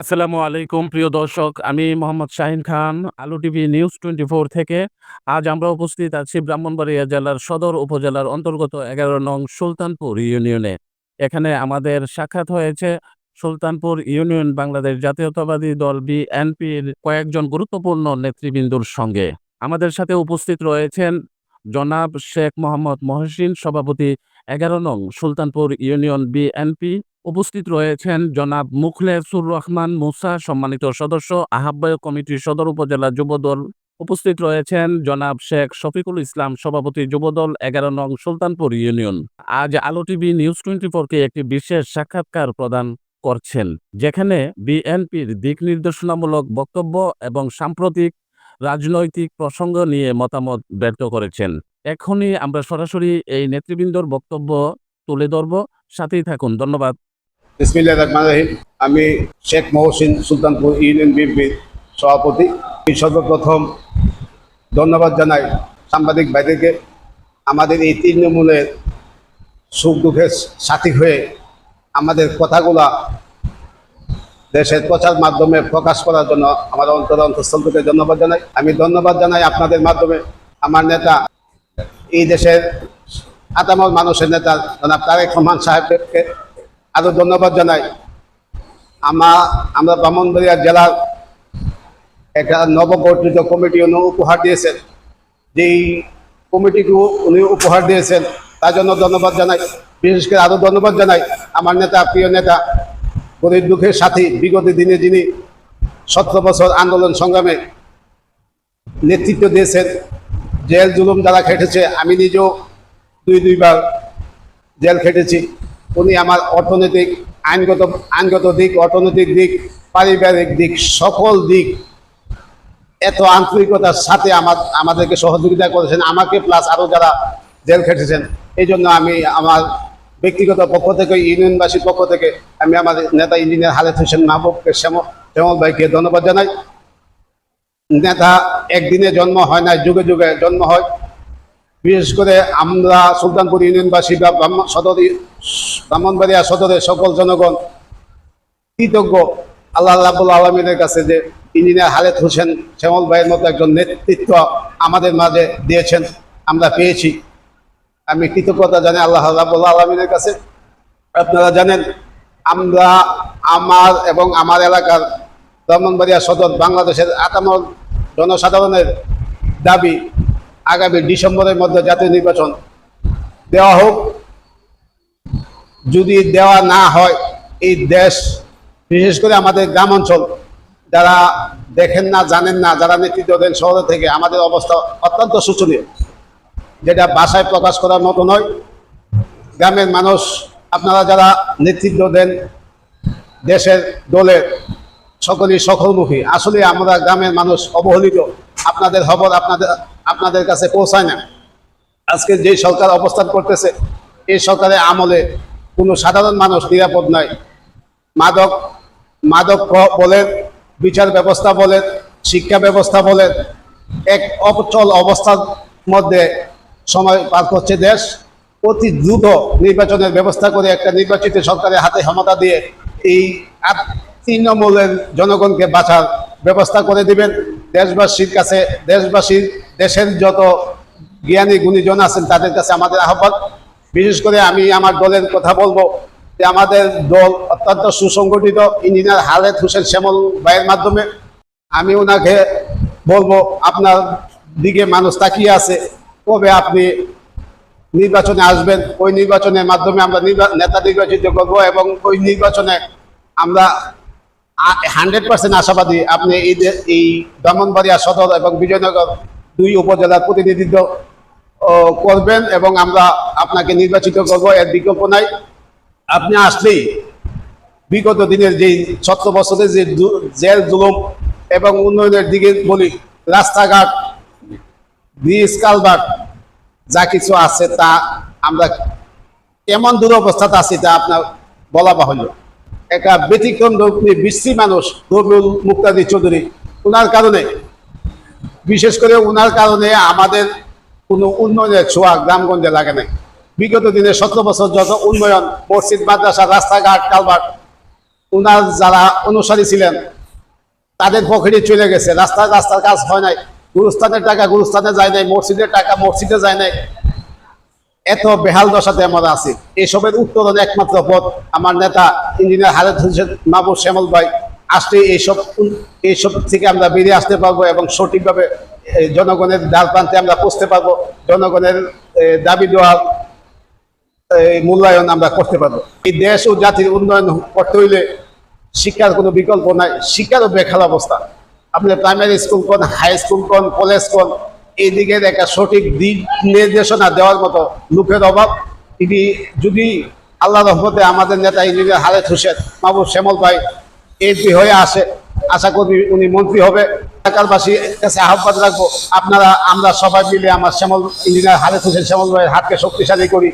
আসসালামু আলাইকুম প্রিয় দর্শক, আমি মোহাম্মদ শাহিন খান, আলো টিভি নিউজ 24 থেকে। আজ আমরা উপস্থিত আছি ব্রাহ্মণবাড়িয়া জেলার সদর উপজেলার অন্তর্গত 11 নং সুলতানপুর ইউনিয়নে। এখানে আমাদের সাক্ষাৎ হয়েছে সুলতানপুর ইউনিয়ন বাংলাদেশ জাতীয়তাবাদী দল বিএনপির কয়েকজন গুরুত্বপূর্ণ নেতৃবৃন্দর সঙ্গে। আমাদের সাথে উপস্থিত রয়েছেন জনাব শেখ মোহাম্মদ মহসিন, সভাপতি 11 নং সুলতানপুর ইউনিয়ন বিএনপি। উপস্থিত রয়েছেন জনাব মুখলেসুর রহমান মুসা, সম্মানিত সদস্য, আহ্বায়ক কমিটি সদর উপজেলা যুবদল। উপস্থিত রয়েছেন জনাব শেখ শফিকুল ইসলাম, সভাপতি যুবদল 11 নং সুলতানপুর ইউনিয়ন। আজ আলো টিভি নিউজ 24-কে একটি বিশেষ সাক্ষাৎকার প্রদান করছেন, যেখানে বিএনপির দিক নির্দেশনামূলক বক্তব্য এবং সাম্প্রতিক রাজনৈতিক প্রসঙ্গ নিয়ে মতামত ব্যক্ত করেছেন। এখনই আমরা সরাসরি এই নেতৃবৃন্দর বক্তব্য তুলে ধরব, সাথেই থাকুন। ধন্যবাদ। বিসমিল্লাহির রহমানির রহিম। আমি শেখ মহসিন, সুলতানপুর ইউনিয়ন বিএনপির সভাপতি। সর্বপ্রথম ধন্যবাদ জানাই সাংবাদিক ভাইদেরকে, আমাদের এই তৃণমূলের সুখ দুঃখের সাথী হয়ে আমাদের কথাগুলা দেশের প্রচার মাধ্যমে প্রকাশ করার জন্য আমার অন্তঃস্থল থেকে ধন্যবাদ জানাই। আমি ধন্যবাদ জানাই আপনাদের মাধ্যমে আমার নেতা, এই দেশের আতামর মানুষের নেতা জনাব তারেক রহমান সাহেবকে আরও ধন্যবাদ জানাই। আমরা ব্রাহ্মণবাড়িয়া জেলার একটা নবগঠিত কমিটি উনি উপহার দিয়েছেন। যেই কমিটিকে উনি উপহার দিয়েছেন তার জন্য ধন্যবাদ জানাই। বিশেষ করে আরও ধন্যবাদ জানাই আমার নেতা, প্রিয় নেতা, গরিব দুঃখের সাথী, বিগত দিনে যিনি 17 বছর আন্দোলন সংগ্রামে নেতৃত্ব দিয়েছেন। জেল জুলুম যারা খেটেছে, আমি নিজেও দুইবার জেল খেটেছি। উনি আমার অর্থনৈতিক, আইনগত দিক, অর্থনৈতিক দিক, পারিবারিক দিক, সকল দিক এত আন্তরিকতার সাথে আমাদেরকে সহযোগিতা করেছেন, আমাকে প্লাস আরও যারা জেল খেটেছেন। এই জন্য আমি আমার ব্যক্তিগত পক্ষ থেকে, ইউনিয়নবাসীর পক্ষ থেকে আমি আমার নেতা ইঞ্জিনিয়ার খালেদ হোসেন মাহবুবকে, শ্যামল ভাইকে ধন্যবাদ জানাই। নেতা একদিনে জন্ম হয় না, যুগে যুগে জন্ম হয়। বিশেষ করে আমরা সুলতানপুর ইউনিয়নবাসী বা ব্রাহ্মণবাড়িয়া সদরের সকল জনগণ কৃতজ্ঞ আল্লাহ রাব্বুল আলামিনের কাছে যে ইঞ্জিনিয়ার খালেদ হোসেন শ্যামল ভাইয়ের মতো একজন নেতৃত্ব আমাদের মাঝে দিয়েছেন, আমরা পেয়েছি। আমি কৃতজ্ঞতা জানাই আল্লাহ রাব্বুল আলামিনের কাছে। আপনারা জানেন, আমার এবং আমার এলাকার ব্রাহ্মণবাড়িয়া সদর বাংলাদেশের আতামর জনসাধারণের দাবি আগামী ডিসেম্বরের মধ্যে জাতীয় নির্বাচন দেওয়া হোক। যদি দেওয়া না হয়, এই দেশ, বিশেষ করে আমাদের গ্রাম অঞ্চল, যারা দেখেন না, জানেন না, যারা নেতৃত্ব দেন শহর থেকে, আমাদের অবস্থা অত্যন্ত শোচনীয়, যেটা ভাষায় প্রকাশ করার মতো নয়। গ্রামের মানুষ, আপনারা যারা নেতৃত্ব দেন দেশের দলের, সকলেই সকলমুখী। আসলে আমরা গ্রামের মানুষ অবহেলিত, আপনাদের খবর আপনাদের কাছে পৌঁছায় না। আজকে যে সরকার অবস্থান করতেছে, এই সরকারের আমলে কোনো সাধারণ মানুষ নিরাপদ নয়। মাদক বলেন, বিচার ব্যবস্থা বলেন, শিক্ষা ব্যবস্থা বলেন, এক অচল অবস্থার মধ্যে সময় পার করছে দেশ। অতি দ্রুত নির্বাচনের ব্যবস্থা করে একটা নির্বাচিত সরকারের হাতে ক্ষমতা দিয়ে এই তৃণমূলের জনগণকে বাঁচার ব্যবস্থা করে দিবেন। দেশবাসীর কাছে, দেশের যত জ্ঞানী গুণীজন আছেন তাদের কাছে আমাদের আহ্বান। বিশেষ করে আমি আমার দলের কথা বলবো যে আমাদের দল অত্যন্ত সুসংগঠিত। ইঞ্জিনিয়ার খালেদ হোসেন শ্যামল ভাইয়ের মাধ্যমে আমি ওনাকে বলবো, আপনার দিকে মানুষ তাকিয়ে আছে, কবে আপনি নির্বাচনে আসবেন। ওই নির্বাচনের মাধ্যমে আমরা নেতা নির্বাচিত করব এবং ওই নির্বাচনে আমরা 100% আশাবাদী আপনি এই ব্রাহ্মণবাড়িয়া সদর এবং বিজয়নগর 2 উপজেলার প্রতিনিধিত্ব করবেন এবং আমরা আপনাকে নির্বাচিত করব, এর বিকল্প নাই। আপনি আসলেই বিগত দিনের যে 17 বছরের যে জেল জুলুম এবং উন্নয়নের দিকে বলি, রাস্তাঘাট, ব্রিজ, কালভার্ট যা কিছু আছে তা আমরা কেমন দুরবস্থাতে আছি তা আপনার বলা বাহুল্য। একটা ব্যতিক্রম বিশ্রী মানুষ রবিউল মুক্তাদি চৌধুরী, ওনার কারণে, বিশেষ করে ওনার কারণে আমাদের কোনো উন্নয়নের ছোঁয়া গ্রামগঞ্জে লাগে নাই। বিগত দিনে 17 বছর যত উন্নয়ন, মসজিদ, মাদ্রাসা, রাস্তাঘাট, কালভার্ট উনার যারা অনুসারী ছিলেন তাদের পকেটে চলে গেছে, রাস্তার কাজ হয় নাই, গুরুস্থানের টাকা গুরুস্থানে যায় নাই, মসজিদের টাকা মসজিদে যায় নাই। এত বেহাল দশাতে আমরা আছি। এসবের উত্তরণ একমাত্র পথ আমার নেতা ইঞ্জিনিয়ার খালেদ হোসেন মাহবুব শ্যামল ভাই আসলে এইসব থেকে আমরা বেরিয়ে আসতে পারবো এবং সঠিকভাবে জনগণের দ্বার প্রান্তে আমরা পৌঁছতে পারবো, জনগণের দাবি দেওয়ার মূল্যায়ন আমরা করতে পারবো। এই দেশ ও জাতির উন্নয়ন করতে হইলে শিক্ষার কোনো বিকল্প নাই। শিক্ষারও বেখাল অবস্থা। আপনি প্রাইমারি স্কুল কোন, হাই স্কুল কোন, কলেজ কোন, এই দিকের একটা সঠিক দিক নির্দেশনা দেওয়ার মতো লোকের অভাব। যদি আল্লাহ রহমতে আমাদের নেতা ইঞ্জিনিয়ার খালেদ হোসেন মাহবুব শ্যামল ভাই এমপি হয়ে আসে, আশা করি উনি মন্ত্রী হবে, এলাকারবাসীর কাছে আহ্বান রাখবো আমরা সবাই মিলে আমার ইঞ্জিনিয়ার খালেদ হোসেন শ্যামল ভাইয়ের হাতকে শক্তিশালী করি।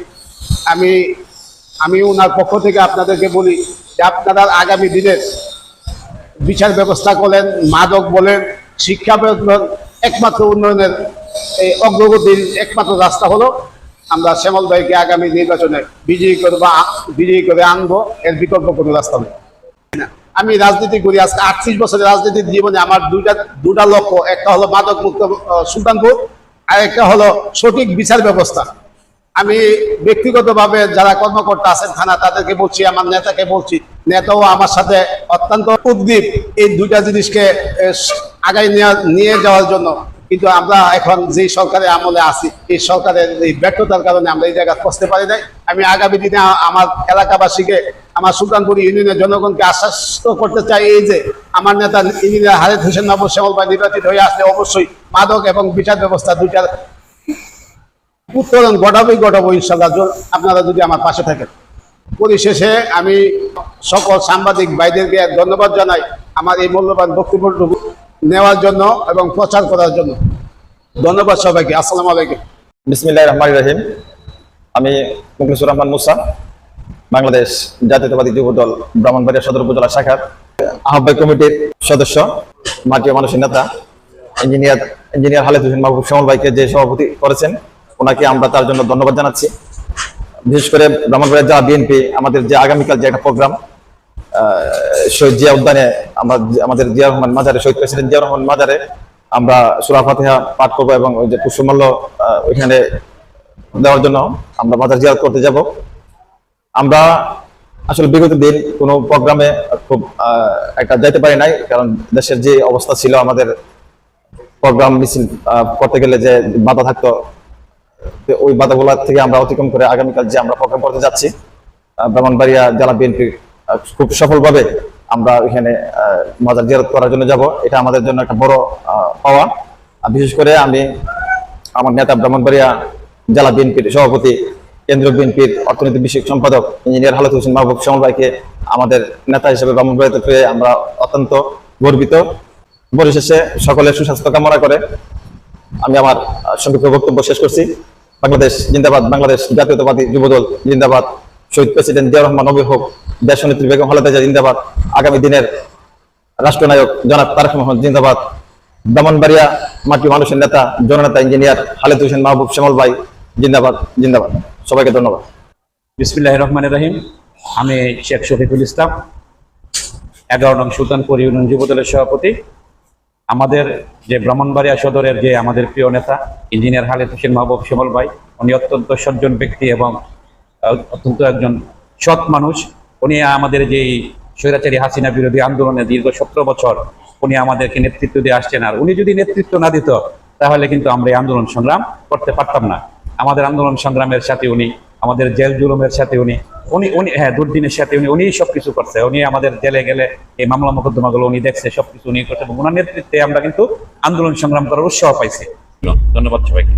আমি ওনার পক্ষ থেকে আপনাদেরকে বলি যে আপনারা আগামী দিনের বিচার ব্যবস্থা বলেন, মাদক বলেন, শিক্ষা বলেন, একমাত্র উন্নয়নের এই অগ্রগতির একমাত্র রাস্তা হলো আমরা শ্যামল ভাইকে আগামী নির্বাচনে বিজয়ী করে আনবো। এর বিকল্প কোনো রাস্তা নেই। আমি রাজনীতি করি আজকে 38 বছরের রাজনীতির জীবনে আমার দুটা লক্ষ্য, একটা হলো মাদক মুক্ত সুলতানপুর, আর একটা হলো সঠিক বিচার ব্যবস্থা। আমি ব্যক্তিগতভাবে যারা কর্মকর্তা আছেন থানা, তাদেরকে বলছি, আমার নেতাকে বলছি, নেতাও আমার সাথে অত্যন্ত উদ্গ্রীব এই দুইটা জিনিসকে আগায় নিয়ে যাওয়ার জন্য। কিন্তু আমরা এখন যে সরকারের আমলে আছি, এই সরকারের এই ব্যর্থতার কারণে আমরা এই জায়গায় পৌঁছতে পারি নাই। আমি আগামী দিনে আমার এলাকাবাসীকে, আমার সুলতানপুর ইউনিয়নের জনগণকে আশ্বস্ত করতে চাই এই যে আমার নেতা ইঞ্জিনিয়ার খালেদ হোসেন মাহবুব শ্যামল ভাই নির্বাচিত হয়ে আসলে অবশ্যই মাদক এবং বিচার ব্যবস্থা দুইটার উত্তরণ ঘটাবো ইনশাল্লাহ, আপনারা যদি আমার পাশে থাকেন। পরিশেষে আমি সকল সাংবাদিক ভাইদেরকে ধন্যবাদ জানাই আমার এই মূল্যবান বক্তব্যটুকু নেওয়ার জন্য এবং প্রচার করার জন্য। ধন্যবাদ সবাইকে। আসসালামু আলাইকুম। বিসমিল্লাহির রহমানির রহিম। আমি মুখলিসুর রহমান মুসা, বাংলাদেশ জাতীয়তাবাদী যুব দল ব্রাহ্মণবাড়িয়া সদর উপজেলা শাখার আহ্বায়ক কমিটির সদস্য, মাটি ও মানুষের নেতা ইঞ্জিনিয়ার খালেদ হোসেন মাহবুব শ্যামল ভাইকে যে সভাপতি করেছেন, ওনাকে আমরা তার জন্য ধন্যবাদ জানাচ্ছি। বিশেষ করে ব্রাহ্মণবাড়িয়া জেলা বিএনপি আমাদের যে আগামীকাল যে একটা প্রোগ্রাম শহীদ জিয়া উদ্যানে, আমাদের জিয়া রহমান মাজারে, শহীদ প্রেসিডেন্ট জিয়া রহমান মাজারে আমরা সূরা ফাতিহা পাঠ করবো এবং ওই যে পুষ্পমাল্য ওইখানে দেওয়ার জন্য আমরা মাজার জিয়ারত করতে যাব। আমরা আসলে বিগত দিন কোনো প্রোগ্রামে খুব একটা যাইতে পারি নাই, কারণ দেশের যে অবস্থা ছিল, আমাদের প্রোগ্রাম মিছিল করতে গেলে যে বাধা থাকতো, ওই বাধাগুলো থেকে আমরা অতিক্রম করে আগামীকাল যে আমরা প্রোগ্রাম করতে যাচ্ছি, ব্রাহ্মণবাড়িয়া জেলা বিএনপি খুব সফলভাবে আমরা ওইখানে মাজার জিয়ারত করার জন্য যাব। এটা আমাদের জন্য একটা বড় পাওয়া। বিশেষ করে আমি আমার নেতা ব্রাহ্মণবাড়িয়া জেলা বিএনপির সভাপতি, কেন্দ্রীয় বিএনপির অর্থনীতি বিষয়ক সম্পাদক ইঞ্জিনিয়ার খালেদ হোসেন মাহবুব শ্যামল ভাইকে আমাদের নেতা হিসেবে ব্রাহ্মণবাড়িয়াতে পেয়ে আমরা অত্যন্ত গর্বিত। পরিশেষে সকলের সুস্বাস্থ্য কামনা করে আমি আমার সংক্ষিপ্ত বক্তব্য শেষ করছি। বাংলাদেশ জিন্দাবাদ, বাংলাদেশ জাতীয়তাবাদী যুবদল জিন্দাবাদ, শহীদ প্রেসিডেন্ট জিয়া রহমান নবী হোক, দেশনেত্রী বেগম খালেদা জিয়া জিন্দাবাদ, আগামী দিনের রাষ্ট্রনায়ক জনাব তারেক রহমান জিন্দাবাদ, ব্রাহ্মণবাড়িয়া মাটি মানুষের নেতা জননেতা ইঞ্জিনিয়ার খালেদ হোসেন মাহবুব শ্যামল ভাই জিন্দাবাদ জিন্দাবাদ। সবাইকে ধন্যবাদ। বিসমিল্লাহির রহমানির রহিম। আমি শেখ শফিকুল ইসলাম, 11 নং সুলতানপুর ইউনিয়ন যুবদলের সভাপতি। আমাদের যে ব্রাহ্মণবাড়িয়া সদরের যে আমাদের প্রিয় নেতা ইঞ্জিনিয়ার খালেদ হোসেন মাহবুব শ্যামল ভাই, উনি অত্যন্ত সজ্জন ব্যক্তি এবং অত্যন্ত একজন সৎ মানুষ। উনি আমাদের যেই স্বৈরাচারী হাসিনা বিরোধী আন্দোলনে দীর্ঘ 17 বছর উনি আমাদেরকে নেতৃত্ব দিয়ে আসছেন। আর উনি যদি নেতৃত্ব না দিত তাহলে কিন্তু আমরা এই আন্দোলন সংগ্রাম করতে পারতাম না। আমাদের আন্দোলন সংগ্রামের সাথে উনি, আমাদের জেল জুলুমের সাথে উনি দুর্দিনের সাথে উনি সবকিছু করছে। উনি আমাদের জেলে গেলে এই মামলা মোকদ্দমাগুলো উনি দেখছে, সবকিছু উনি করছে এবং ওনার নেতৃত্বে আমরা কিন্তু আন্দোলন সংগ্রাম করার উৎসাহ পাইছি। ধন্যবাদ সবাইকে।